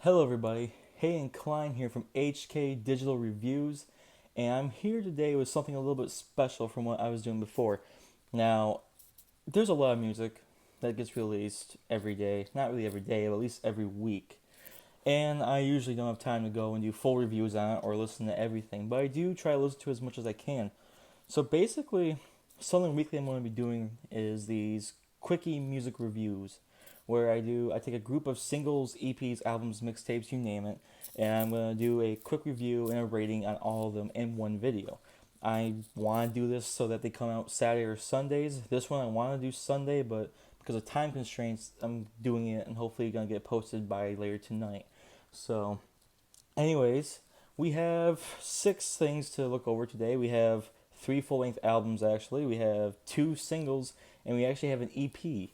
Hello, everybody. Hayden Klein here from HK Digital Reviews, and I'm here today with something a little bit special from what I was doing before. Now, there's a lot of music that gets released every day. Not really every day, but at least every week. And I usually don't have time to go and do full reviews on it or listen to everything, but I do try to listen to as much as I can. So basically, something weekly I'm going to be doing is these quickie music reviews, where I take a group of singles, EPs, albums, mixtapes, you name it, and I'm going to do a quick review and a rating on all of them in one video. I want to do this so that they come out Saturday or Sundays. This one I want to do Sunday, but because of time constraints, I'm doing it and hopefully going to get posted by later tonight. So, anyways, we have six things to look over today. We have three full length albums, actually. We have two singles, and we actually have an EP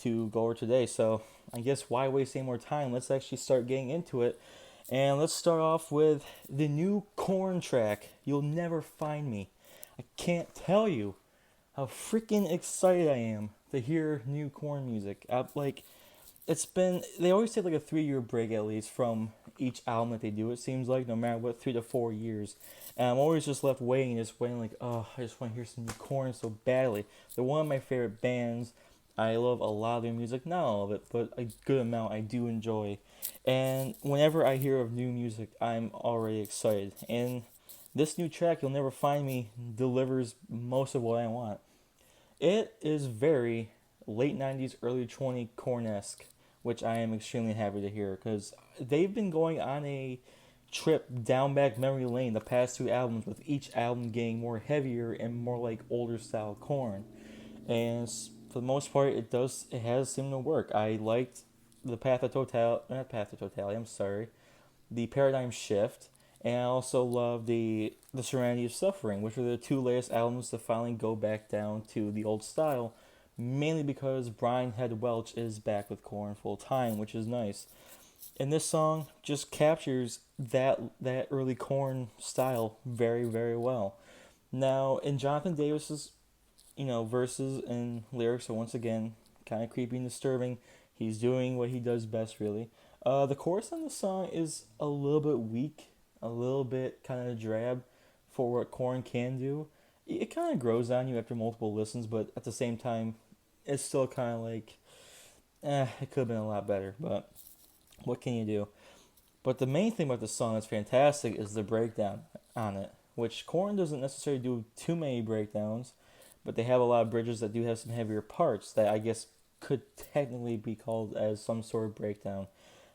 to go over today. So, I guess why waste any more time? Let's actually start getting into it. And let's start off with the new Korn track, You'll Never Find Me. I can't tell you how freaking excited I am to hear new Korn music. It's been, they always take like a 3 year break at least from each album that they do, it seems like, no matter what, 3 to 4 years. And I'm always just left waiting like, oh, I just want to hear some new Korn so badly. They're one of my favorite bands. I love a lot of their music, not all of it, but a good amount I do enjoy. And whenever I hear of new music, I'm already excited. And this new track, You'll Never Find Me, delivers most of what I want. It is very late 90s, early 20 Korn-esque, which I am extremely happy to hear because they've been going on a trip down back memory lane the past two albums, with each album getting more heavier and more like older style Korn. And for the most part, it has seemed to work. I liked the Path to Totality. I'm sorry, the Paradigm Shift, and I also love the Serenity of Suffering, which were the two latest albums to finally go back down to the old style, mainly because Brian Head Welch is back with Korn full time, which is nice. And this song just captures that early Korn style very, very well. Now, in Jonathan Davis's verses and lyrics are once again kind of creepy and disturbing. He's doing what he does best, really. The chorus on the song is a little bit weak, a little bit kind of drab for what Korn can do. It kind of grows on you after multiple listens, but at the same time, it's still kind of like, it could have been a lot better, but what can you do? But the main thing about the song that's fantastic is the breakdown on it, which Korn doesn't necessarily do too many breakdowns, but they have a lot of bridges that do have some heavier parts that I guess could technically be called as some sort of breakdown.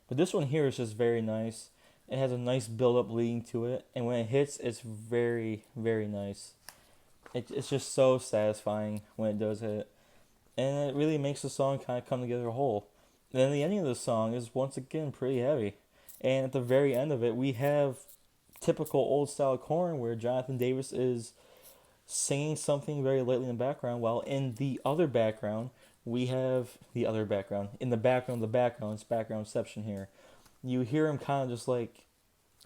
But this one here is just very nice. It has a nice build up leading to it, and when it hits, it's very, very nice. It's just so satisfying when it does hit, and it really makes the song kind of come together whole. And then the ending of the song is once again pretty heavy, and at the very end of it, we have typical old style Korn where Jonathan Davis is singing something very lightly in the background, while in the other background, we have the other background. In the background of the background, it's backgroundception here. You hear him kind of just like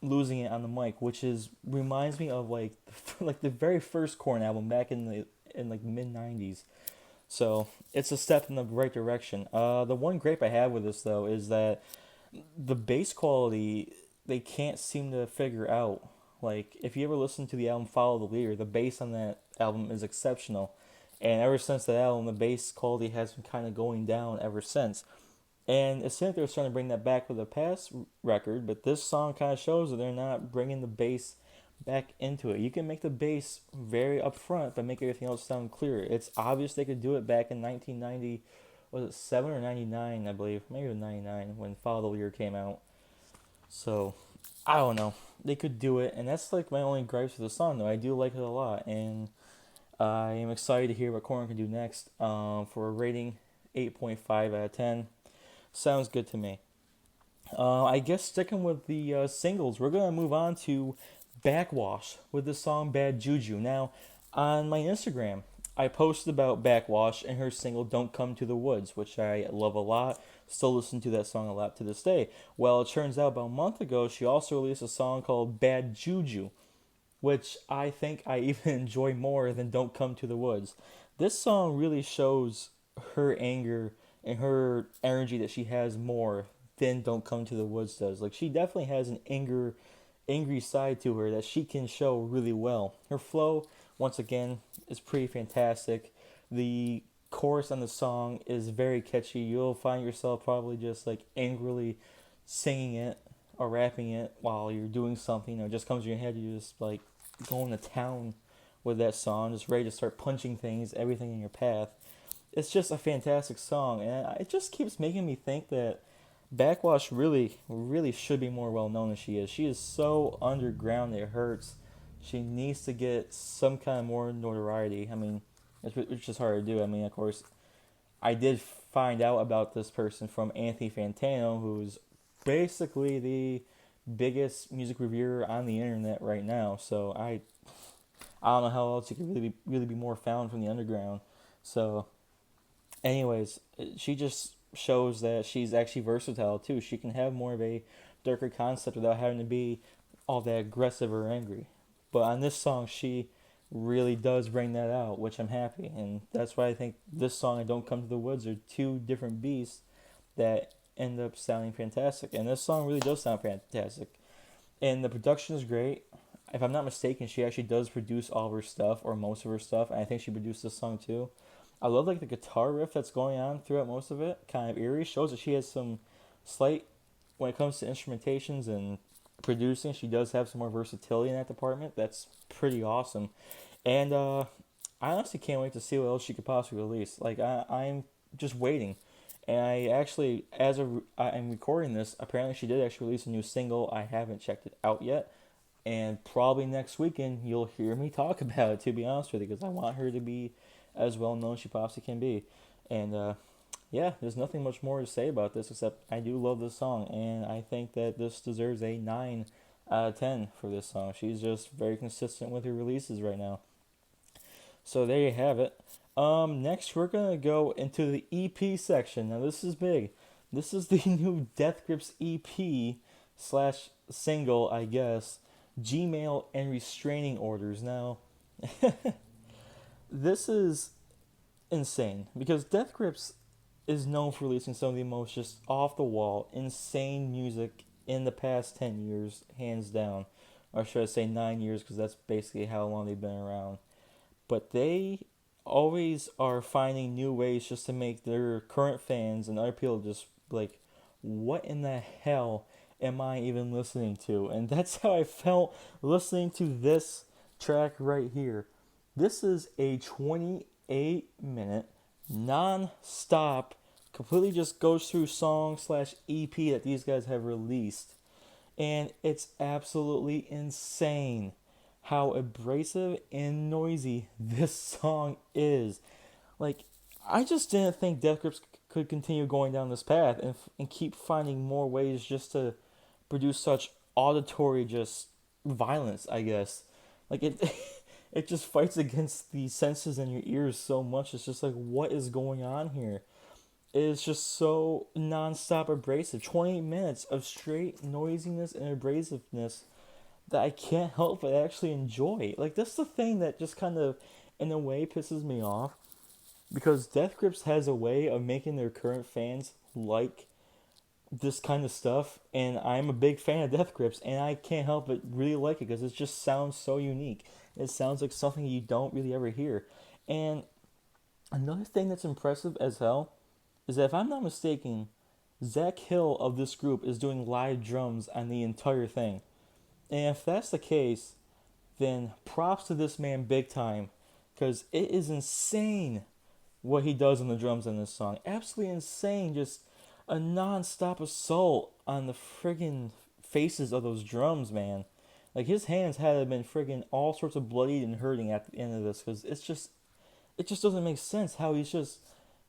losing it on the mic, which is reminds me of like like the very first Korn album back in like mid '90s. So it's a step in the right direction. The one gripe I have with this though is that the bass quality they can't seem to figure out. Like if you ever listen to the album Follow the Leader, the bass on that album is exceptional, and ever since that album, the bass quality has been kind of going down ever since. And it seems like they're starting to bring that back with the past record, but this song kind of shows that they're not bringing the bass back into it. You can make the bass very upfront, but make everything else sound clear. It's obvious they could do it back in 1990, was it 7 or 99, I believe, maybe it was 99 when Follow the Leader came out. So I don't know. They could do it, and that's like my only gripes with the song. Though I do like it a lot, and I am excited to hear what Korn can do next. For a rating, 8.5 out of 10, sounds good to me. I guess sticking with the singles, we're gonna move on to Backwash with the song "Bad Juju." Now, on my Instagram, I posted about Backwash and her single "Don't Come to the Woods," which I love a lot. Still listen to that song a lot to this day. Well, it turns out about a month ago, she also released a song called "Bad Juju," which I think I even enjoy more than "Don't Come to the Woods." This song really shows her anger and her energy that she has more than Don't Come to the Woods does. Like, she definitely has an angry side to her that she can show really well. Her flow, once again, is pretty fantastic. The chorus on the song is very catchy. You'll find yourself probably just like angrily singing it or rapping it while you're doing something, or it just comes to your head. You just like going to town with that song, just ready to start punching things, everything in your path. It's just a fantastic song, and it just keeps making me think that Backwash really should be more well known than she is. She is so underground it hurts. She needs to get some kind of more notoriety. I mean, it's just hard to do. I mean, of course, I did find out about this person from Anthony Fantano, who's basically the biggest music reviewer on the internet right now. So I don't know how else you could really be more found from the underground. So, anyways, she just shows that she's actually versatile too. She can have more of a darker concept without having to be all that aggressive or angry. But on this song, she really does bring that out, which I'm happy. And that's why I think this song and Don't Come to the Woods are two different beasts that end up sounding fantastic. And this song really does sound fantastic. And the production is great. If I'm not mistaken, she actually does produce all of her stuff or most of her stuff. And I think she produced this song too. I love like the guitar riff that's going on throughout most of it. Kind of eerie. Shows that she has some slight, when it comes to instrumentations and producing, she does have some more versatility in that department. That's pretty awesome. And I honestly can't wait to see what else she could possibly release. Like I'm just waiting. And I actually, I'm recording this, apparently she did actually release a new single. I haven't checked it out yet. And probably next weekend you'll hear me talk about it, to be honest with you, because I want her to be as well known as she possibly can be. And yeah, there's nothing much more to say about this except I do love this song, and I think that this deserves a 9 out of 10 for this song. She's just very consistent with her releases right now. So there you have it. Next, we're going to go into the EP section. Now, this is big. This is the new Death Grips EP slash single, I guess, Gmail and Restraining Orders. Now, this is insane because Death Grips is known for releasing some of the most just off the wall, insane music in the past 10 years, hands down. Or should I say 9 years, because that's basically how long they've been around. But they always are finding new ways just to make their current fans and other people just like, what in the hell am I even listening to? And that's how I felt listening to this track right here. This is a 28-minute, non-stop, completely just goes through song slash EP that these guys have released. And it's absolutely insane how abrasive and noisy this song is. Like, I just didn't think Death Grips could continue going down this path and keep finding more ways just to produce such auditory just violence, I guess. Like, it it just fights against the senses in your ears so much. It's just like, what is going on here? It is just so non-stop abrasive. 28 minutes of straight noisiness and abrasiveness that I can't help but actually enjoy. Like, that's the thing that just kind of, in a way, pisses me off. Because Death Grips has a way of making their current fans like this kind of stuff. And I'm a big fan of Death Grips, and I can't help but really like it because it just sounds so unique. It sounds like something you don't really ever hear. And another thing that's impressive as hell is that, if I'm not mistaken, Zach Hill of this group is doing live drums on the entire thing. And if that's the case, then props to this man big time, because it is insane what he does on the drums in this song. Absolutely insane. Just a non-stop assault on the friggin' faces of those drums, man. Like, his hands had to have been friggin' all sorts of bloodied and hurting at the end of this, because it just doesn't make sense how he's just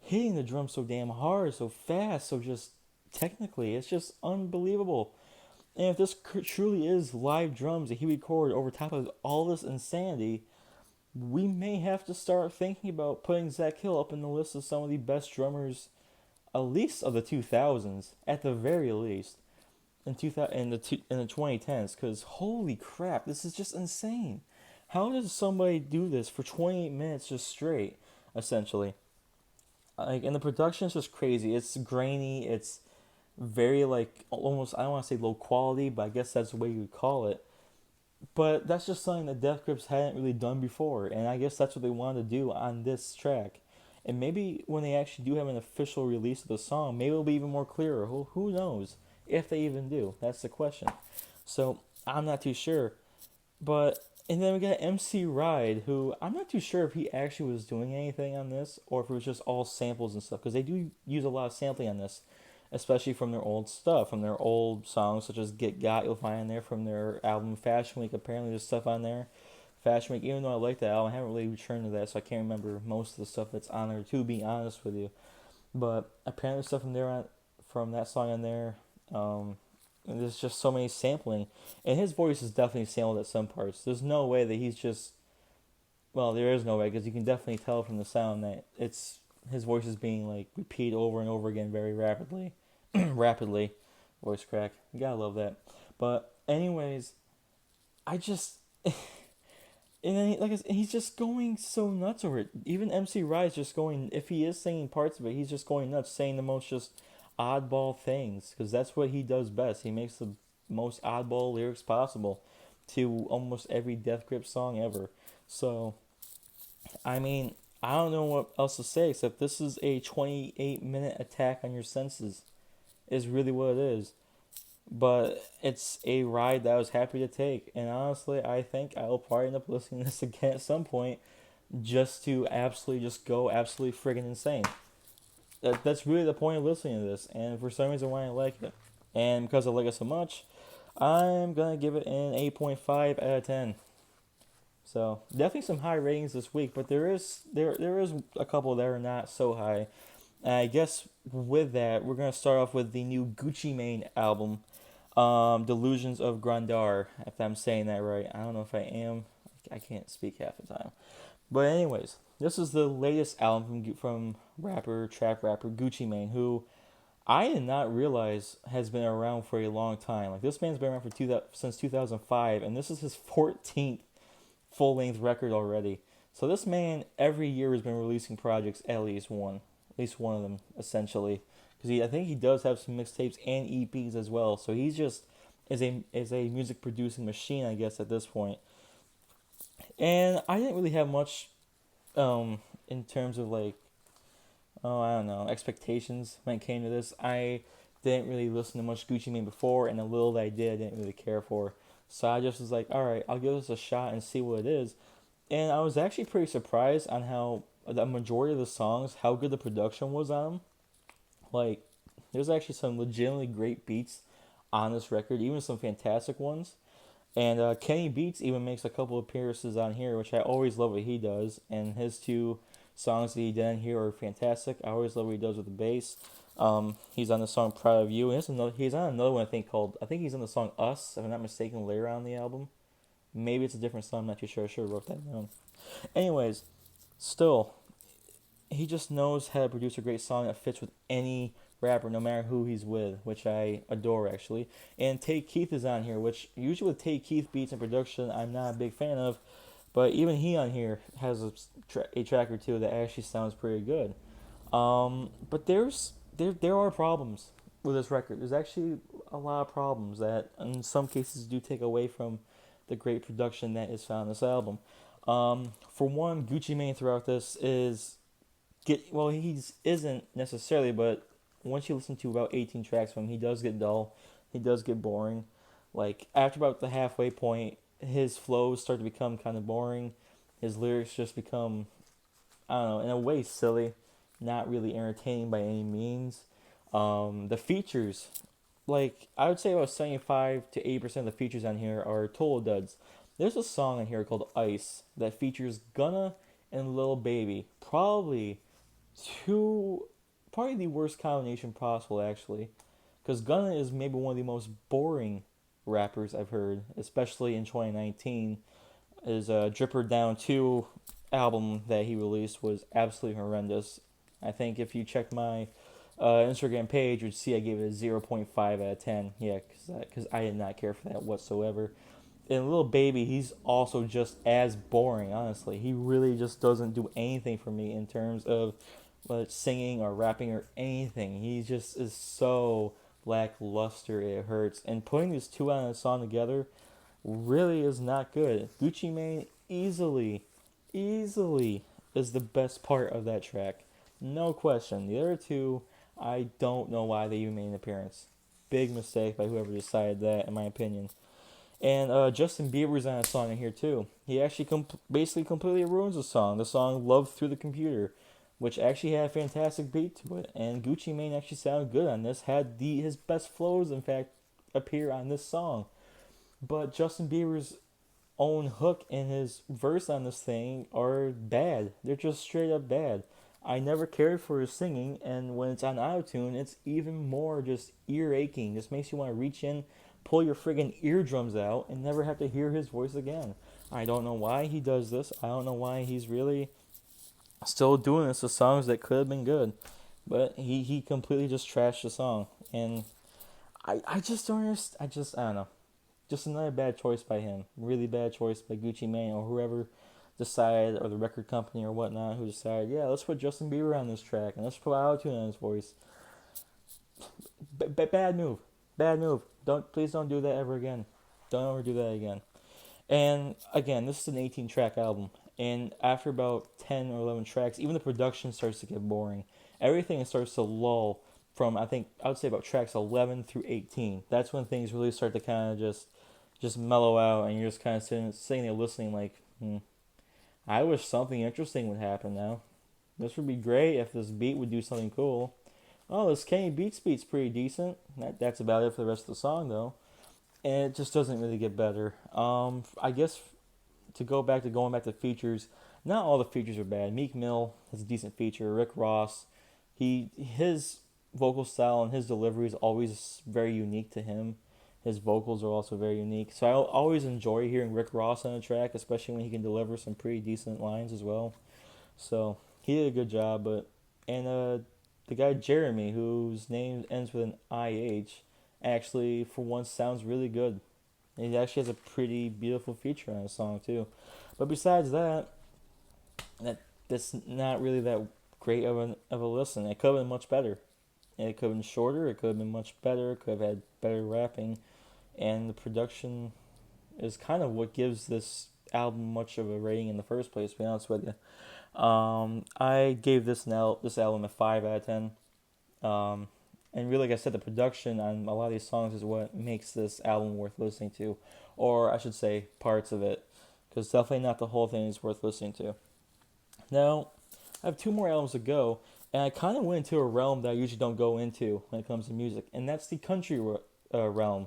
hitting the drums so damn hard, so fast, so just technically. It's just unbelievable. And if this truly is live drums that he recorded over top of all this insanity, we may have to start thinking about putting Zach Hill up in the list of some of the best drummers, at least of the 2000s, at the very least, in the 2010s. Because holy crap, this is just insane. How does somebody do this for 28 minutes just straight, essentially? Like, and the production is just crazy. It's grainy. It's very like almost, I don't want to say low quality, but I guess that's the way you would call it. But that's just something that Death Grips hadn't really done before, and I guess that's what they wanted to do on this track. And maybe when they actually do have an official release of the song, maybe it'll be even more clearer. Who knows if they even do? That's the question. So I'm not too sure. But and then we got MC Ride, who I'm not too sure if he actually was doing anything on this or if it was just all samples and stuff, because they do use a lot of sampling on this, especially from their old stuff, from their old songs such as Get Got. You'll find in there from their album Fashion Week. Apparently, there's stuff on there. Fashion Week, even though I like that album, I haven't really returned to that, so I can't remember most of the stuff that's on there. To be honest with you, but apparently, there's stuff from there from that song on there. And there's just so many sampling, and his voice is definitely sampled at some parts. There's no way that he's just, well, there is no way, because you can definitely tell from the sound that it's his voice is being like repeated over and over again very rapidly. Rapidly. Voice crack, you gotta love that. But anyways, I just and then he's just going so nuts over it. Even MC Ride's just going, if he is singing parts of it, he's just going nuts, saying the most just oddball things, because that's what he does best. He makes the most oddball lyrics possible to almost every Death Grip song ever. So, I mean, I don't know what else to say except this is a 28-minute attack on your senses, is really what it is. But it's a ride that I was happy to take, and honestly, I think I'll probably end up listening to this again at some point, just to absolutely just go absolutely friggin' insane. That's really the point of listening to this, and for some reason why I like it. And because I like it so much, I'm gonna give it an 8.5 out of 10. So definitely some high ratings this week, but there is a couple that are not so high. And I guess with that, we're gonna start off with the new Gucci Mane album, Delusions of Grandeur. If I'm saying that right, I don't know if I am. I can't speak half the time. But anyways, this is the latest album from trap rapper Gucci Mane, who I did not realize has been around for a long time. Like, this man's been around since 2005, and this is his 14th full length record already. So this man every year has been releasing projects, at least one of them essentially, because I think he does have some mixtapes and EPs as well. So he's just is a music producing machine, I guess, at this point. And I didn't really have much in terms of like, oh, I don't know, expectations when it came to this. I didn't really listen to much Gucci Mane before, and the little that I did, I didn't really care for. So I just was like, all right, I'll give this a shot and see what it is. And I was actually pretty surprised on how the majority of the songs, how good the production was on them. Like, there's actually some legitimately great beats on this record, even some fantastic ones. And Kenny Beats even makes a couple appearances on here, which I always love what he does. And his two songs that he did on here are fantastic. I always love what he does with the bass. He's on the song Proud of You. And he's on another one I think he's on the song Us, if I'm not mistaken, later on the album. Maybe it's a different song, I'm not too sure. I should have wrote that down. Anyways, still, he just knows how to produce a great song that fits with any rapper, no matter who he's with, which I adore actually. And Tay Keith is on here, which usually with Tay Keith beats and production, I'm not a big fan of, but even he on here has a track or two that actually sounds pretty good. But there are problems with this record. There's actually a lot of problems that in some cases do take away from the great production that is found in this album. For one, Gucci Mane throughout this he isn't necessarily, but once you listen to about 18 tracks from him, he does get dull. He does get boring. Like, after about the halfway point, his flows start to become kind of boring. His lyrics just become, I don't know, in a way silly, not really entertaining by any means. The features, like, I would say about 75 to 80% of the features on here are total duds. There's a song on here called Ice that features Gunna and Lil Baby. Probably the worst combination possible, actually. Because Gunna is maybe one of the most boring rappers I've heard, especially in 2019. His Dripper Down 2 album that he released was absolutely horrendous. I think if you check my Instagram page, you'd see I gave it a 0.5 out of 10. Yeah, because I did not care for that whatsoever. And Lil Baby, he's also just as boring, honestly. He really just doesn't do anything for me in terms of whether it's singing or rapping or anything. He just is so lackluster. It hurts. And putting these two on a song together really is not good. Gucci Mane easily is the best part of that track. No question. The other two, I don't know why they even made an appearance. Big mistake by whoever decided that, in my opinion. And Justin Bieber's on a song in here too. He actually basically completely ruins the song "Love Through the Computer," which actually had a fantastic beat to it. And Gucci Mane actually sounded good on this. Had his best flows, in fact, appear on this song. But Justin Bieber's own hook and his verse on this thing are bad. They're just straight up bad. I never cared for his singing, and when it's on autotune, it's even more just ear aching. Just makes you want to reach in, pull your friggin' eardrums out, and never have to hear his voice again. I don't know why he does this. I don't know why he's really still doing this with songs that could have been good. But he completely just trashed the song. And I just don't understand. I don't know. Just another bad choice by him. Really bad choice by Gucci Mane or whoever decided, or the record company or whatnot, who decided, yeah, let's put Justin Bieber on this track and let's put autotune on his voice. Bad move. Bad move. Please don't do that ever again. Don't ever do that again. And again, this is an 18-track album. And after about 10 or 11 tracks, even the production starts to get boring. Everything starts to lull from, I would say about tracks 11 through 18. That's when things really start to kind of just mellow out, and you're just kind of sitting there listening like, I wish something interesting would happen now. This would be great if this beat would do something cool. Oh, this Kenny beat's pretty decent. That's about it for the rest of the song, though. And it just doesn't really get better. I guess going back to features, not all the features are bad. Meek Mill has a decent feature. Rick Ross, his vocal style and his delivery is always very unique to him. His vocals are also very unique. So I always enjoy hearing Rick Ross on a track, especially when he can deliver some pretty decent lines as well. So he did a good job. And the guy Jeremy, whose name ends with an IH, actually for once sounds really good. He actually has a pretty beautiful feature on the song too. But besides that's not really that great of a listen. It could have been much better. It could have been shorter. It could have been much better. It could have had better rapping, and the production is kind of what gives this album much of a rating in the first place. To be honest with you, I gave this album a 5 out of 10. And really, like I said, the production on a lot of these songs is what makes this album worth listening to, or I should say, parts of it, because definitely not the whole thing is worth listening to. Now, I have two more albums to go, and I kind of went into a realm that I usually don't go into when it comes to music, and that's the country realm,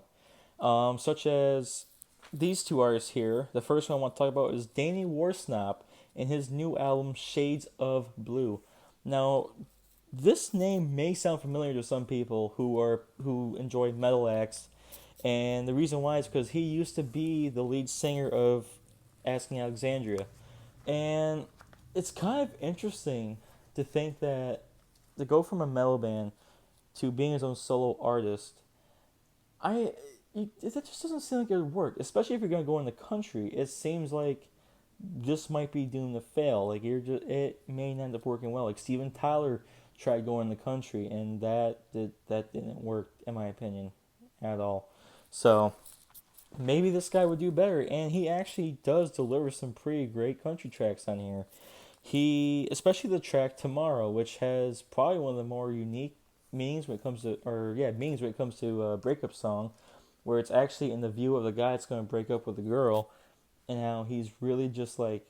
such as these two artists here. The first one I want to talk about is Danny Worsnop and his new album Shades of Blue. Now, this name may sound familiar to some people who enjoy metal acts, and the reason why is because he used to be the lead singer of Asking Alexandria, and it's kind of interesting to think that to go from a metal band to being his own solo artist, that just doesn't seem like it would work, especially if you're gonna go in the country. It seems like this might be doomed to fail. Like it may not end up working well. Like Steven Tyler tried going in the country, and that didn't work, in my opinion, at all. So maybe this guy would do better, and he actually does deliver some pretty great country tracks on here. Especially the track Tomorrow, which has probably one of the more unique meanings when it comes to a breakup song, where it's actually in the view of the guy that's going to break up with the girl, and how he really just doesn't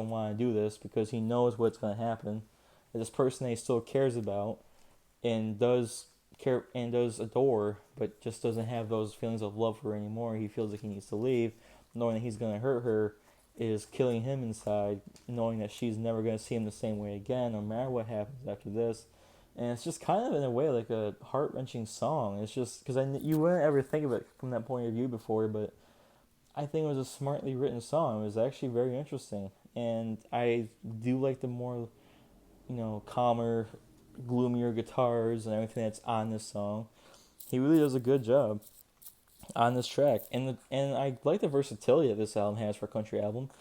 want to do this because he knows what's going to happen. And this person that he still cares about and does adore, but just doesn't have those feelings of love for her anymore. He feels like he needs to leave, knowing that he's going to hurt her is killing him inside, knowing that she's never going to see him the same way again, no matter what happens after this. And it's just kind of, in a way, like a heart-wrenching song. It's just, because you wouldn't ever think of it from that point of view before, but I think it was a smartly written song. It was actually very interesting. And I do like the more, calmer, gloomier guitars and everything that's on this song. He really does a good job on this track, and I like the versatility that this album has for a country album,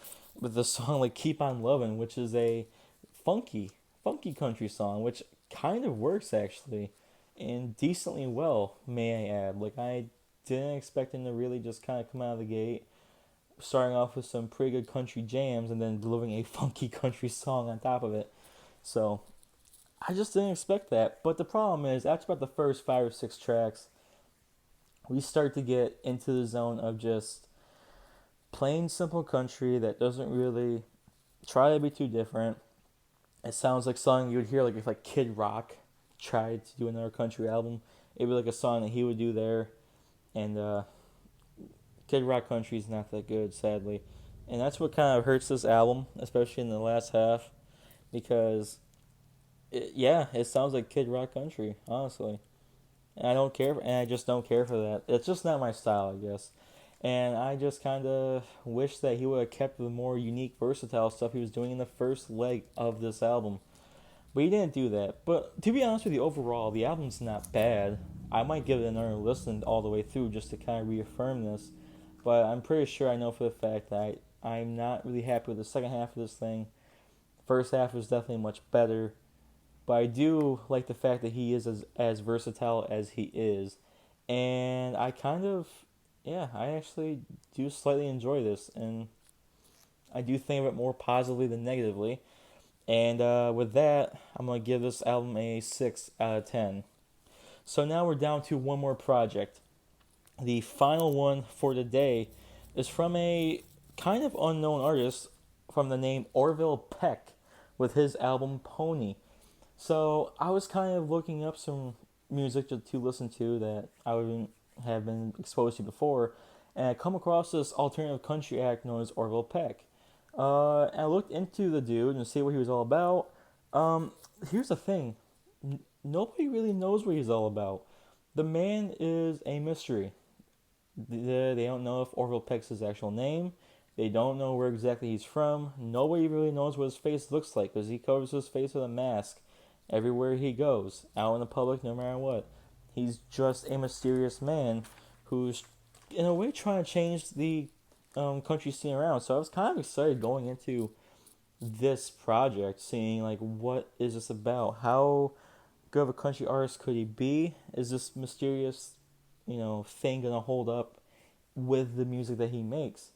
with the song like "Keep on Lovin'," which is a funky country song, which kind of works actually. and decently well, may I add. Like, I didn't expect him to really just kind of come out of the gate, starting off with some pretty good country jams and then delivering a funky country song on top of it. So I just didn't expect that. But the problem is, after about the first 5 or 6 tracks, we start to get into the zone of just plain simple country that doesn't really try to be too different. It sounds like something you would hear like if like Kid Rock tried to do another country album. It'd be like a song that he would do there, and Kid Rock country is not that good, sadly, and that's what kind of hurts this album, especially in the last half, because it sounds like Kid Rock country, honestly. And I don't care, and I just don't care for that. It's just not my style, I guess. And I just kind of wish that he would have kept the more unique, versatile stuff he was doing in the first leg of this album. But he didn't do that. But to be honest with you, overall, the album's not bad. I might give it another listen all the way through just to kind of reaffirm this. But I'm pretty sure I know for the fact that I'm not really happy with the second half of this thing. First half is definitely much better. But I do like the fact that he is as versatile as he is. And I kind of, yeah, I actually do slightly enjoy this. And I do think of it more positively than negatively. And with that, I'm going to give this album a 6 out of 10. So now we're down to one more project. The final one for today is from a kind of unknown artist from the name Orville Peck with his album Pony. So I was kind of looking up some music to listen to that I wouldn't have been exposed to before, and I come across this alternative country act known as Orville Peck. And I looked into the dude and see what he was all about. Here's the thing: nobody really knows what he's all about. The man is a mystery. They don't know if Orville Peck's his actual name. They don't know where exactly he's from. Nobody really knows what his face looks like because he covers his face with a mask everywhere he goes, out in the public, no matter what. He's just a mysterious man who's, in a way, trying to change the country scene around. So I was kind of excited going into this project, seeing like what is this about? How good of a country artist could he be? Is this mysterious, thing gonna hold up with the music that he makes?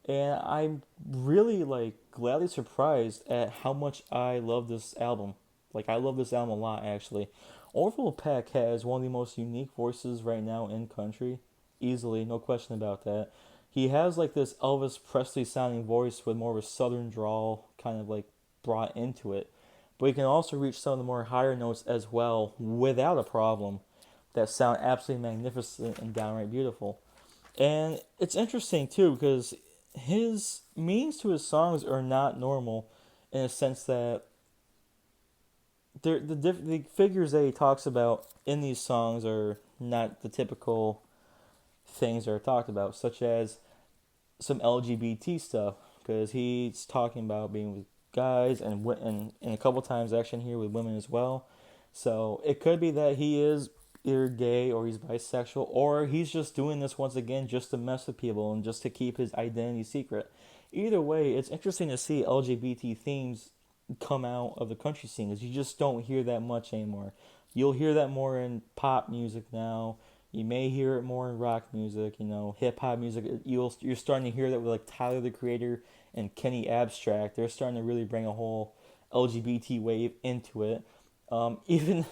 And I'm really like gladly surprised at how much I love this album. Like, I love this album a lot, actually. Orville Peck has one of the most unique voices right now in country. Easily, no question about that. He has like this Elvis Presley sounding voice with more of a southern drawl kind of like brought into it. But he can also reach some of the more higher notes as well without a problem that sound absolutely magnificent and downright beautiful. And it's interesting too because his meanings to his songs are not normal in a sense that the figures that he talks about in these songs are not the typical things that are talked about, such as some LGBT stuff, because he's talking about being with guys and a couple times action here with women as well. So it could be that he is either gay or he's bisexual, or he's just doing this once again just to mess with people and just to keep his identity secret. Either way, it's interesting to see LGBT themes come out of the country scene because you just don't hear that much anymore. You'll hear that more in pop music now. You may hear it more in rock music, hip hop music. You're starting to hear that with like Tyler the Creator and Kenny Abstract. They're starting to really bring a whole LGBT wave into it. Even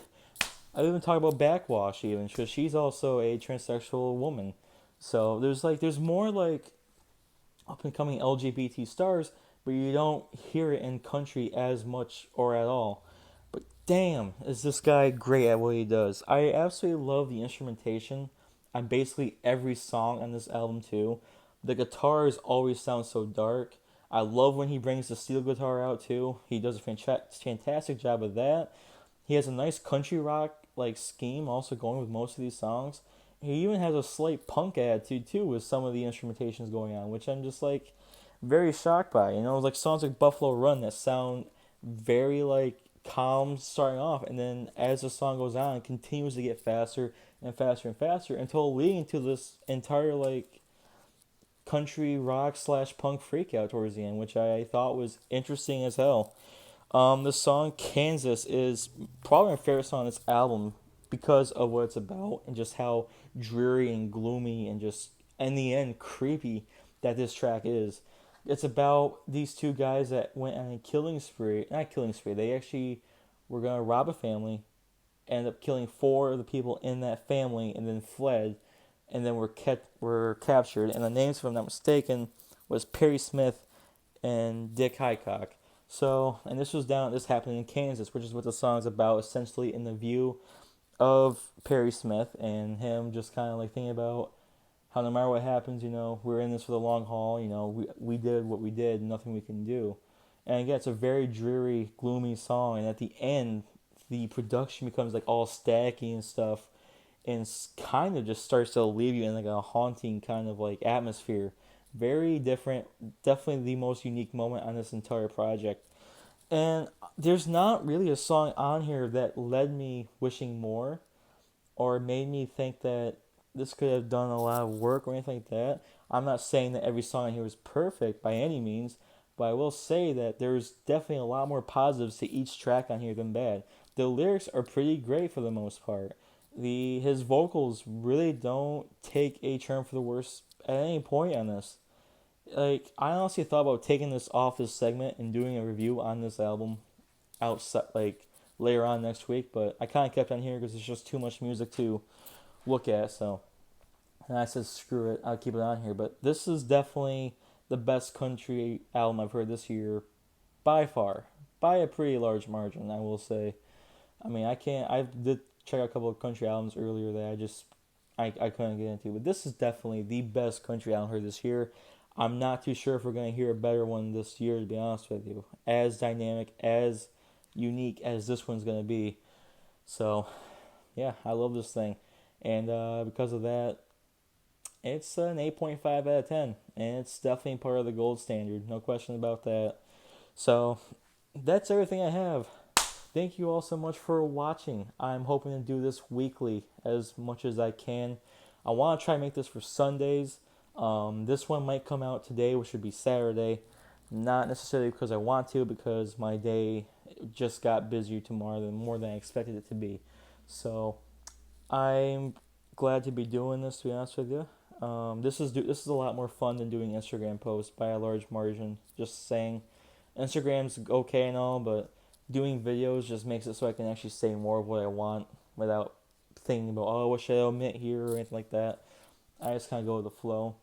I even talk about Backwash even because she's also a transsexual woman. So there's more like up and coming LGBT stars, but you don't hear it in country as much or at all. But damn, is this guy great at what he does. I absolutely love the instrumentation on basically every song on this album too. The guitars always sound so dark. I love when he brings the steel guitar out too. He does a fantastic job of that. He has a nice country rock like scheme also going with most of these songs. He even has a slight punk attitude too with some of the instrumentations going on, which I'm just like very shocked by. Like songs like Buffalo Run that sound very like calm starting off, and then as the song goes on, it continues to get faster and faster and faster until leading to this entire like country rock / punk freakout towards the end, which I thought was interesting as hell. The song Kansas is probably my favorite song on this album because of what it's about and just how dreary and gloomy and just in the end creepy that this track is. It's about these two guys that went on a killing spree. Not killing spree. They actually were gonna rob a family, ended up killing four of the people in that family, and then fled, and then were captured. And the names, if I'm not mistaken, was Perry Smith and Dick Highcock. So, and this happened in Kansas, which is what the song's about, essentially in the view of Perry Smith and him just kind of like thinking about how no matter what happens, we're in this for the long haul. We did what we did, nothing we can do. And again, it's a very dreary, gloomy song. And at the end, the production becomes like all staticky and stuff, and kind of just starts to leave you in like a haunting kind of like atmosphere. Very different, definitely the most unique moment on this entire project. And there's not really a song on here that led me wishing more or made me think that this could have done a lot of work or anything like that. I'm not saying that every song on here is perfect by any means, but I will say that there's definitely a lot more positives to each track on here than bad. The lyrics are pretty great for the most part. His vocals really don't take a turn for the worse at any point on this. Like, I honestly thought about taking this off this segment and doing a review on this album outside, like later on next week, but I kind of kept on here because there's just too much music to look at. So, and I said, screw it, I'll keep it on here. But this is definitely the best country album I've heard this year by far, by a pretty large margin, I will say. I mean, I did check out a couple of country albums earlier that I couldn't get into, but this is definitely the best country album I heard this year. I'm not too sure if we're going to hear a better one this year, to be honest with you. As dynamic, as unique as this one's going to be. So, yeah, I love this thing. And because of that, it's an 8.5 out of 10. And it's definitely part of the gold standard. No question about that. So, that's everything I have. Thank you all so much for watching. I'm hoping to do this weekly as much as I can. I want to try and make this for Sundays. This one might come out today, which would be Saturday. Not necessarily because I want to, because my day just got busier tomorrow than more than I expected it to be. So I'm glad to be doing this, to be honest with you. This is a lot more fun than doing Instagram posts by a large margin. Just saying, Instagram's okay and all, but doing videos just makes it so I can actually say more of what I want without thinking about, oh, what should I omit here or anything like that. I just kind of go with the flow.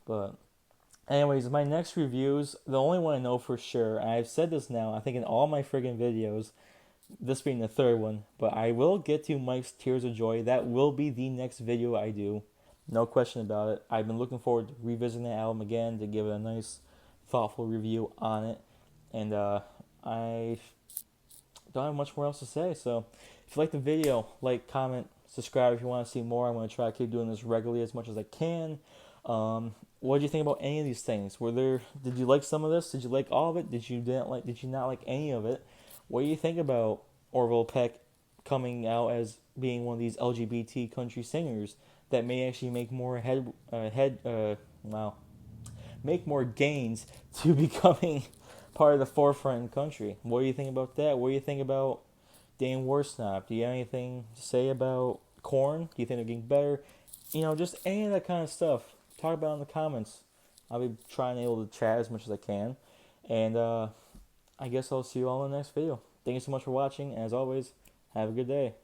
But anyways, my next reviews, the only one I know for sure, and I've said this now, I think in all my friggin' videos, this being the third one, but I will get to Mike's Tears of Joy. That will be the next video I do. No question about it. I've been looking forward to revisiting the album again to give it a nice, thoughtful review on it. And I don't have much more else to say. So if you like the video, like, comment, subscribe if you want to see more. I'm going to try to keep doing this regularly as much as I can. What did you think about any of these things? Did you like some of this? Did you like all of it? Did you not like any of it? What do you think about Orville Peck coming out as being one of these LGBT country singers that may actually make more make more gains to becoming part of the forefront in country? What do you think about that? What do you think about Dan Worsnop? Do you have anything to say about Korn? Do you think they're getting better? Just any of that kind of stuff. Talk about it in the comments. I'll be trying to chat as much as I can. And I guess I'll see you all in the next video. Thank you so much for watching. As always, have a good day.